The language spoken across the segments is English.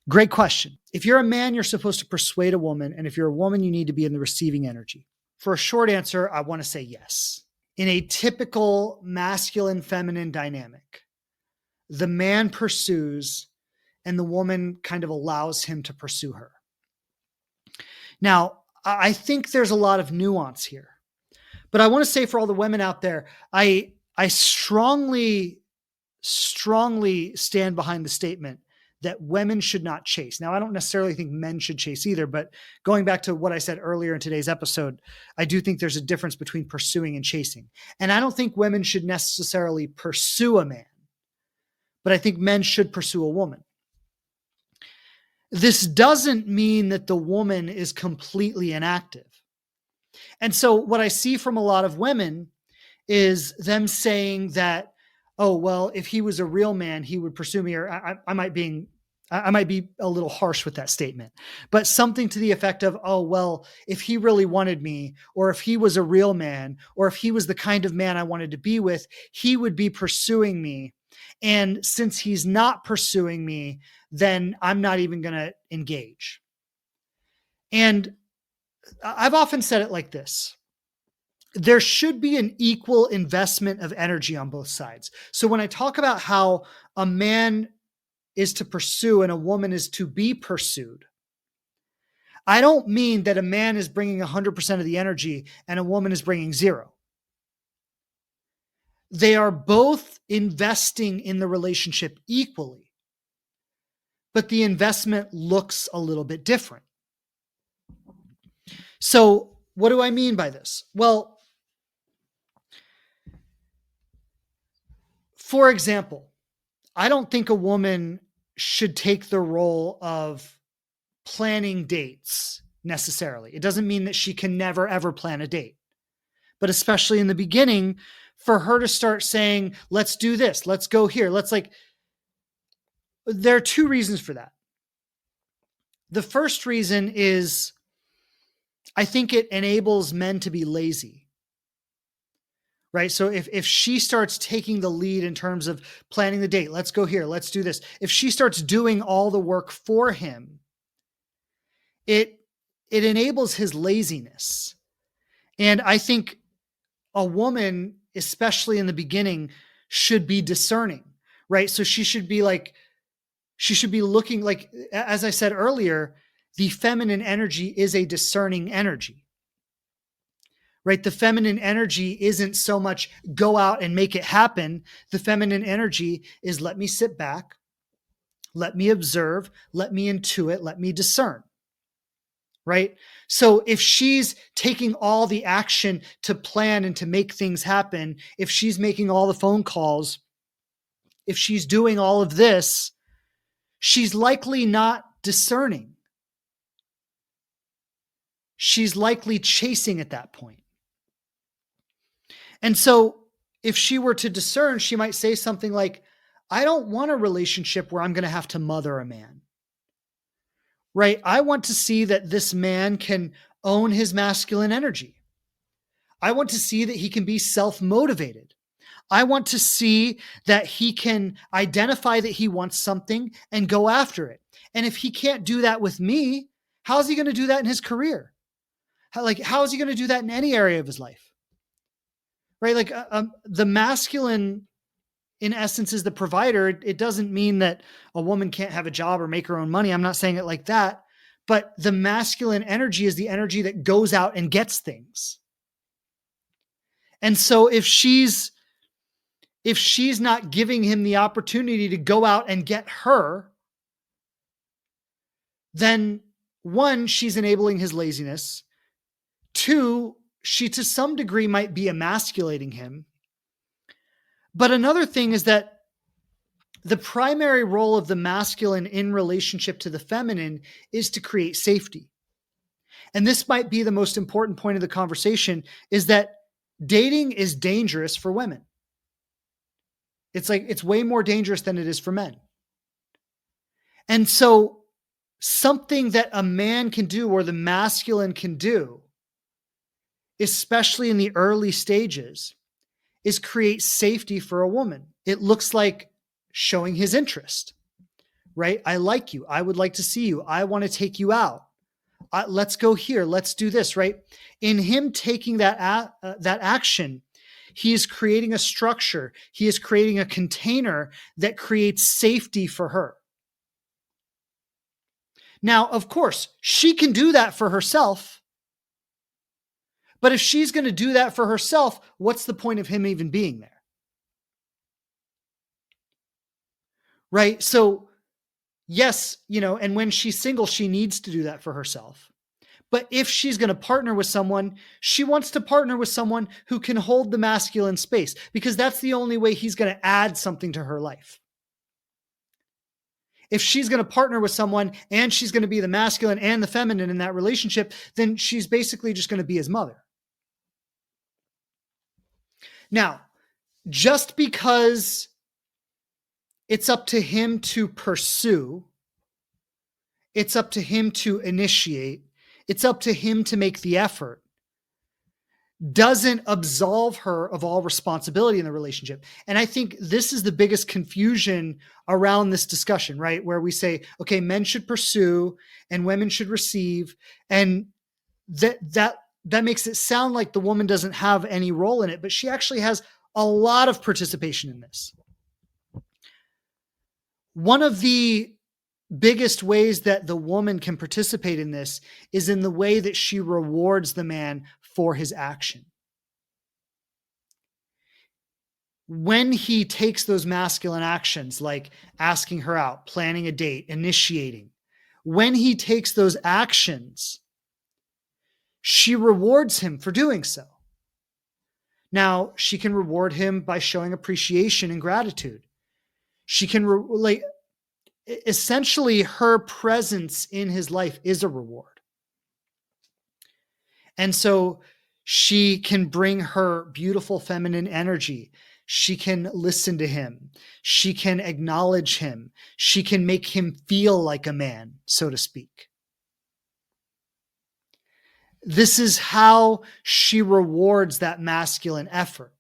Great question. If you're a man, you're supposed to persuade a woman. And if you're a woman, you need to be in the receiving energy. For a short answer, I want to say yes. In a typical masculine feminine dynamic, the man pursues and the woman kind of allows him to pursue her. Now, I think there's a lot of nuance here, but I want to say for all the women out there, I strongly stand behind the statement that women should not chase. Now, I don't necessarily think men should chase either, but going back to what I said earlier in today's episode, I do think there's a difference between pursuing and chasing. And I don't think women should necessarily pursue a man, but I think men should pursue a woman. This doesn't mean that the woman is completely inactive. And so what I see from a lot of women is them saying that, oh, well, if he was a real man, he would pursue me. Or I might be a little harsh with that statement, but something to the effect of, oh, well, if he really wanted me, or if he was a real man, or if he was the kind of man I wanted to be with, he would be pursuing me. And since he's not pursuing me, then I'm not even going to engage. And I've often said it like this. There should be an equal investment of energy on both sides. So when I talk about how a man is to pursue and a woman is to be pursued, I don't mean that a man is bringing 100% of the energy and a woman is bringing 0. They are both investing in the relationship equally, but the investment looks a little bit different. So what do I mean by this? Well, for example, I don't think a woman should take the role of planning dates necessarily. It doesn't mean that she can never, ever plan a date. But especially in the beginning, for her to start saying, let's do this, let's go here, there are 2 reasons for that. The first reason is I think it enables men to be lazy. Right? So if she starts taking the lead in terms of planning the date, let's go here, let's do this. If she starts doing all the work for him, it enables his laziness. And I think a woman, especially in the beginning, should be discerning, right? So she should be looking like, as I said earlier, the feminine energy is a discerning energy. Right? The feminine energy isn't so much go out and make it happen. The feminine energy is let me sit back, let me observe, let me intuit, let me discern. Right? So if she's taking all the action to plan and to make things happen, if she's making all the phone calls, if she's doing all of this, she's likely not discerning. She's likely chasing at that point. And so if she were to discern, she might say something like, I don't want a relationship where I'm going to have to mother a man, right? I want to see that this man can own his masculine energy. I want to see that he can be self-motivated. I want to see that he can identify that he wants something and go after it. And if he can't do that with me, how's he going to do that in his career? How is he going to do that in any area of his life? Right? The masculine, in essence, is the provider. It doesn't mean that a woman can't have a job or make her own money. I'm not saying it like that. But the masculine energy is the energy that goes out and gets things. And so if she's not giving him the opportunity to go out and get her, then 1, she's enabling his laziness. 2, she to some degree might be emasculating him. But another thing is that the primary role of the masculine in relationship to the feminine is to create safety. And this might be the most important point of the conversation, is that dating is dangerous for women. It's way more dangerous than it is for men. And so something that a man can do, or the masculine can do, especially in the early stages, is create safety for a woman. It looks like showing his interest, right? I like you. I would like to see you. I want to take you out. Let's go here. Let's do this, right? In him taking that action, he is creating a structure. He is creating a container that creates safety for her. Now, of course, she can do that for herself. But if she's going to do that for herself, what's the point of him even being there? Right? So, yes, and when she's single, she needs to do that for herself. But if she's going to partner with someone, she wants to partner with someone who can hold the masculine space, because that's the only way he's going to add something to her life. If she's going to partner with someone and she's going to be the masculine and the feminine in that relationship, then she's basically just going to be his mother. Now, just because it's up to him to pursue, it's up to him to initiate, it's up to him to make the effort, doesn't absolve her of all responsibility in the relationship. And I think this is the biggest confusion around this discussion, right? Where we say, okay, men should pursue and women should receive. And that makes it sound like the woman doesn't have any role in it, but she actually has a lot of participation in this. One of the biggest ways that the woman can participate in this is in the way that she rewards the man for his action. When he takes those masculine actions, like asking her out, planning a date, initiating, when he takes those actions, she rewards him for doing so. Now, she can reward him by showing appreciation and gratitude. She can, essentially, her presence in his life is a reward. And so she can bring her beautiful feminine energy. She can listen to him. She can acknowledge him. She can make him feel like a man, so to speak. This is how she rewards that masculine effort.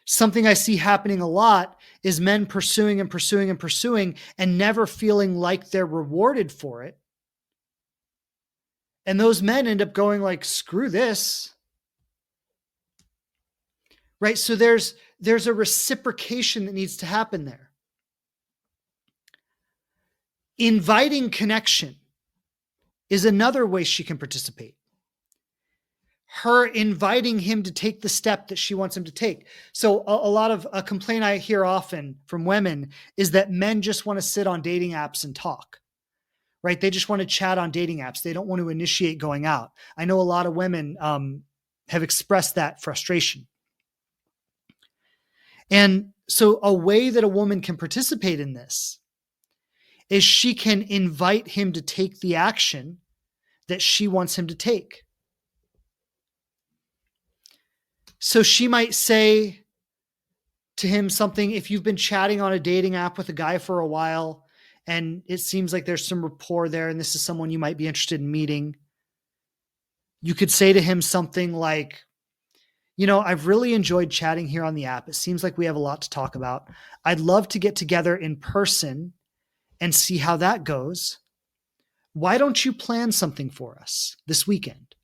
Something I see happening a lot is men pursuing and pursuing and pursuing and never feeling like they're rewarded for it. And those men end up going like, screw this. Right? So there's a reciprocation that needs to happen there. Inviting connection is another way she can participate. Her inviting him to take the step that she wants him to take. So a lot of a complaint I hear often from women is that men just want to sit on dating apps and talk. Right? They just want to chat on dating apps. They don't want to initiate going out. I know a lot of women have expressed that frustration. And so a way that a woman can participate in this is she can invite him to take the action that she wants him to take. So she might say to him something, if you've been chatting on a dating app with a guy for a while, and it seems like there's some rapport there, and this is someone you might be interested in meeting, you could say to him something like, I've really enjoyed chatting here on the app. It seems like we have a lot to talk about. I'd love to get together in person and see how that goes. Why don't you plan something for us this weekend?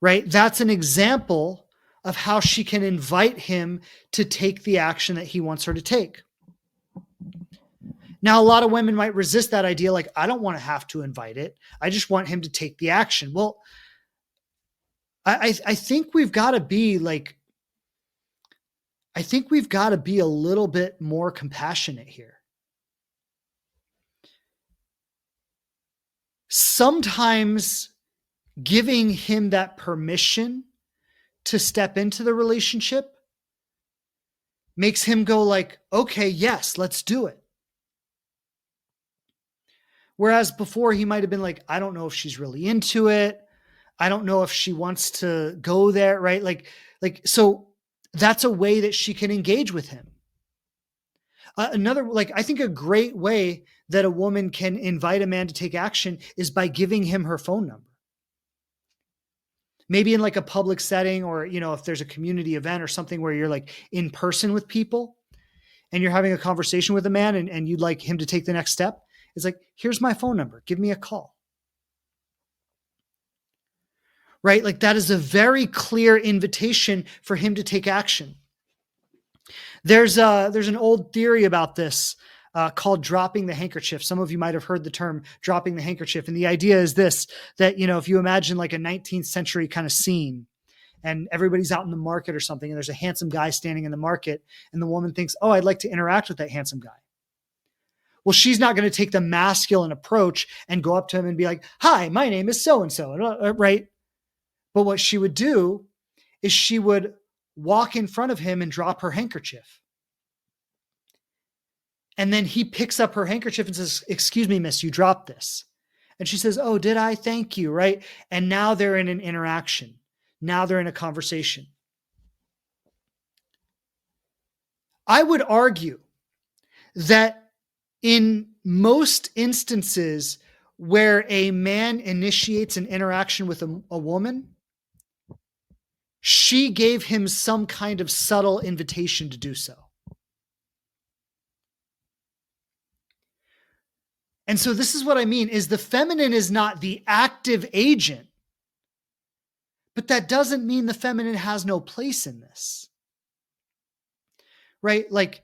Right? That's an example of how she can invite him to take the action that he wants her to take. Now, a lot of women might resist that idea, like, I don't want to have to invite it. I just want him to take the action. Well, I think we've got to be a little bit more compassionate here. Sometimes giving him that permission to step into the relationship makes him go like, okay, yes, let's do it. Whereas before he might have been like, I don't know if she's really into it. I don't know if she wants to go there, right? So that's a way that she can engage with him. I think a great way that a woman can invite a man to take action is by giving him her phone number. Maybe in like a public setting, or, if there's a community event or something where you're like in person with people, and you're having a conversation with a man and you'd like him to take the next step, it's like, here's my phone number. Give me a call. Right? Like that is a very clear invitation for him to take action. There's an old theory about this called dropping the handkerchief. Some of you might have heard the term dropping the handkerchief. And the idea is this, that, if you imagine like a 19th century kind of scene, and everybody's out in the market or something, and there's a handsome guy standing in the market, and the woman thinks, oh, I'd like to interact with that handsome guy. Well, she's not going to take the masculine approach and go up to him and be like, hi, my name is so-and-so, right? But what she would do is she would walk in front of him and drop her handkerchief. And then he picks up her handkerchief and says, excuse me, miss, you dropped this. And she says, oh, did I? Thank you, right? And now they're in an interaction. Now they're in a conversation. I would argue that in most instances where a man initiates an interaction with a woman, she gave him some kind of subtle invitation to do so. And so this is what I mean, is the feminine is not the active agent, but that doesn't mean the feminine has no place in this. Right? Like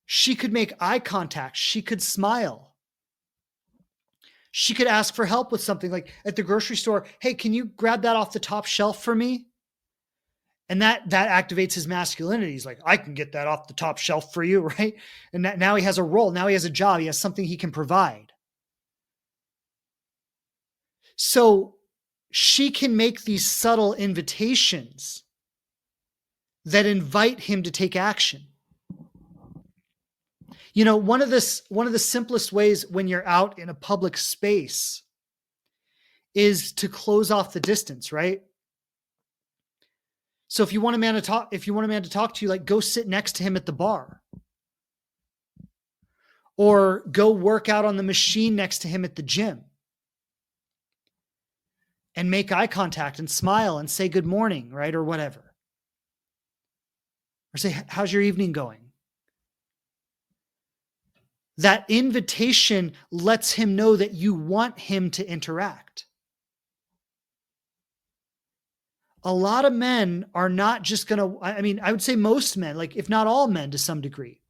she could make eye contact. She could smile. She could ask for help with something, like at the grocery store. Hey, can you grab that off the top shelf for me? And that activates his masculinity. He's like, I can get that off the top shelf for you, right? And now he has a role. Now he has a job. He has something he can provide. So she can make these subtle invitations that invite him to take action. One of the simplest ways when you're out in a public space is to close off the distance, right? So if you want a man to talk to you, like go sit next to him at the bar, or go work out on the machine next to him at the gym, and make eye contact and smile and say good morning, right? Or whatever. Or say, how's your evening going? That invitation lets him know that you want him to interact. A lot of men are not just going to, I would say most men, like if not all men to some degree,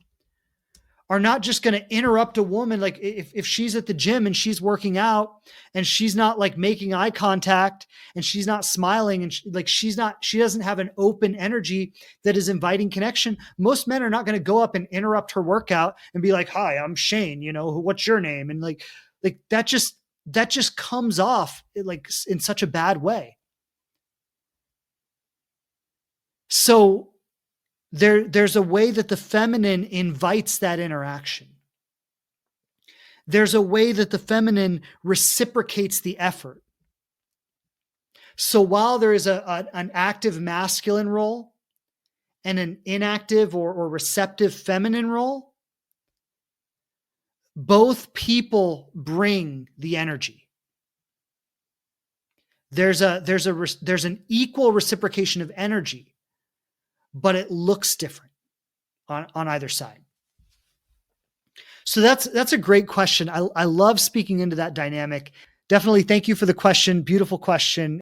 are not just going to interrupt a woman. Like if she's at the gym and she's working out and she's not like making eye contact and she's not smiling and she doesn't have an open energy that is inviting connection. Most men are not going to go up and interrupt her workout and be like, hi, I'm Shane, what's your name? And like that just comes off like in such a bad way. So there's a way that the feminine invites that interaction. There's a way that the feminine reciprocates the effort. So while there is an active masculine role and an inactive or receptive feminine role, both people bring the energy. There's an equal reciprocation of energy, but it looks different on either side. So that's a great question. I love speaking into that dynamic. Definitely thank you for the question. Beautiful question.